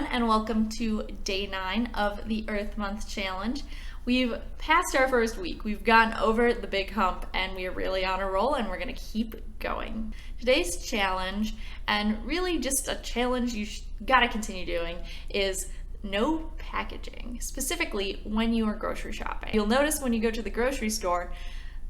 everyone, and welcome to day 9 of the Earth Month Challenge. We've passed our first week. We've gotten over the big hump and we are really on a roll, and we're going to keep going. Today's challenge, and really just a challenge you gotta continue doing, is no packaging, specifically when you are grocery shopping. You'll notice when you go to the grocery store,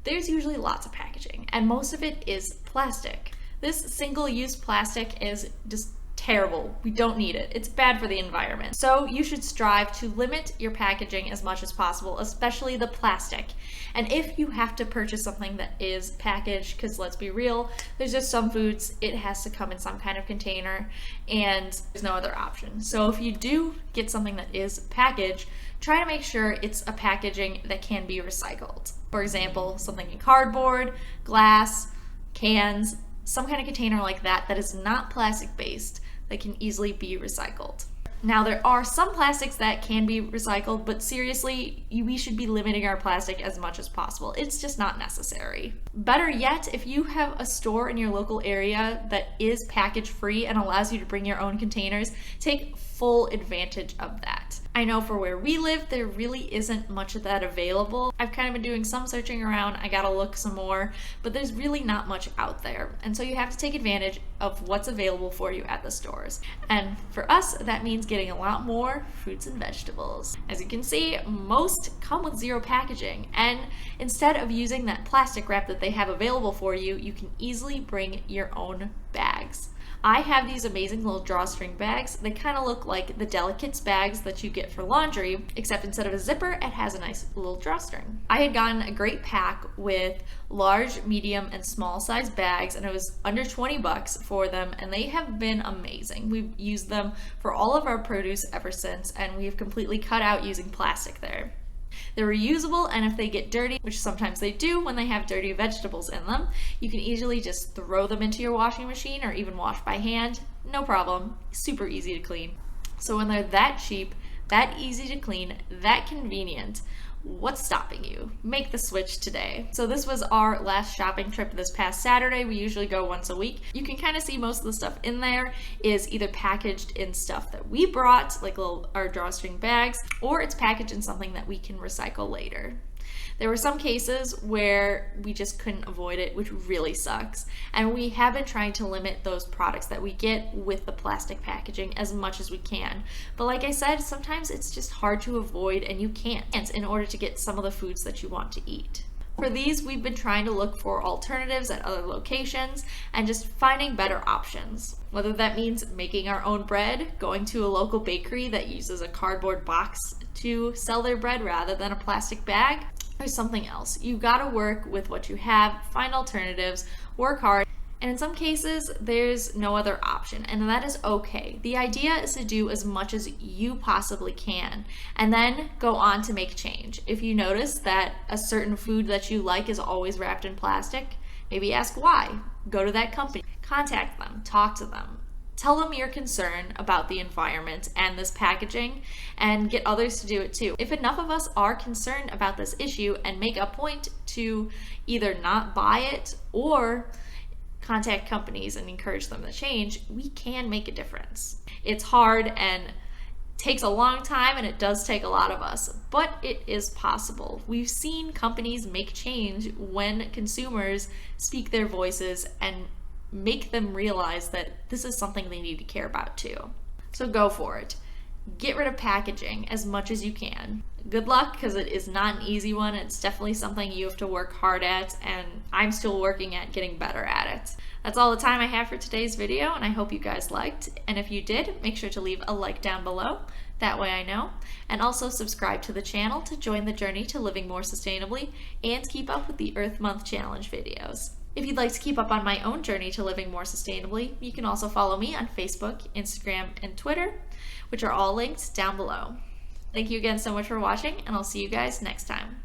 there's usually lots of packaging, and most of it is plastic. This single-use plastic is just terrible. We don't need it. It's bad for the environment. So you should strive to limit your packaging as much as possible, especially the plastic. And if you have to purchase something that is packaged, because let's be real, there's just some foods it has to come in some kind of container and there's no other option. So if you do get something that is packaged, try to make sure it's a packaging that can be recycled. For example, something in cardboard, glass, cans, some kind of container like that that is not plastic based, that can easily be recycled. Now, there are some plastics that can be recycled, but seriously, we should be limiting our plastic as much as possible. It's just not necessary. Better yet, if you have a store in your local area that is package free and allows you to bring your own containers, take full advantage of that. I know for where we live, there really isn't much of that available. I've kind of been doing some searching around. I gotta look some more, but there's really not much out there. And so you have to take advantage of what's available for you at the stores. And for us, that means getting a lot more fruits and vegetables. As you can see, most come with zero packaging. And instead of using that plastic wrap that they have available for you, you can easily bring your own bags. I have these amazing little drawstring bags. They kind of look like the Delicates bags that you get for laundry, except instead of a zipper, it has a nice little drawstring. I had gotten a great pack with large, medium, and small size bags, and it was under 20 bucks for them, and they have been amazing. We've used them for all of our produce ever since, and we've completely cut out using plastic there. They're reusable, and if they get dirty, which sometimes they do when they have dirty vegetables in them, you can easily just throw them into your washing machine or even wash by hand. No problem. Super easy to clean. So when they're that cheap, that easy to clean, that convenient, what's stopping you? Make the switch today. So this was our last shopping trip this past Saturday. We usually go once a week. You can kind of see most of the stuff in there is either packaged in stuff that we brought, like our drawstring bags, or it's packaged in something that we can recycle later. There were some cases where we just couldn't avoid it, which really sucks. And we have been trying to limit those products that we get with the plastic packaging as much as we can. But like I said, sometimes it's just hard to avoid, and you can't in order to get some of the foods that you want to eat. For these, we've been trying to look for alternatives at other locations and just finding better options. Whether that means making our own bread, going to a local bakery that uses a cardboard box to sell their bread rather than a plastic bag, or something else. You gotta work with what you have, find alternatives, work hard, and in some cases, there's no other option, and that is okay. The idea is to do as much as you possibly can, and then go on to make change. If you notice that a certain food that you like is always wrapped in plastic, maybe ask why. Go to that company, contact them, talk to them. Tell them your concern about the environment and this packaging, and get others to do it too. If enough of us are concerned about this issue and make a point to either not buy it or contact companies and encourage them to change, we can make a difference. It's hard and takes a long time, and it does take a lot of us, but it is possible. We've seen companies make change when consumers speak their voices and make them realize that this is something they need to care about too. So go for it. Get rid of packaging as much as you can. Good luck, because it is not an easy one. It's definitely something you have to work hard at, and I'm still working at getting better at it. That's all the time I have for today's video, and I hope you guys liked. And if you did, make sure to leave a like down below. That way I know. And also subscribe to the channel to join the journey to living more sustainably and keep up with the Earth Month Challenge videos. If you'd like to keep up on my own journey to living more sustainably, you can also follow me on Facebook, Instagram, and Twitter, which are all linked down below. Thank you again so much for watching, and I'll see you guys next time.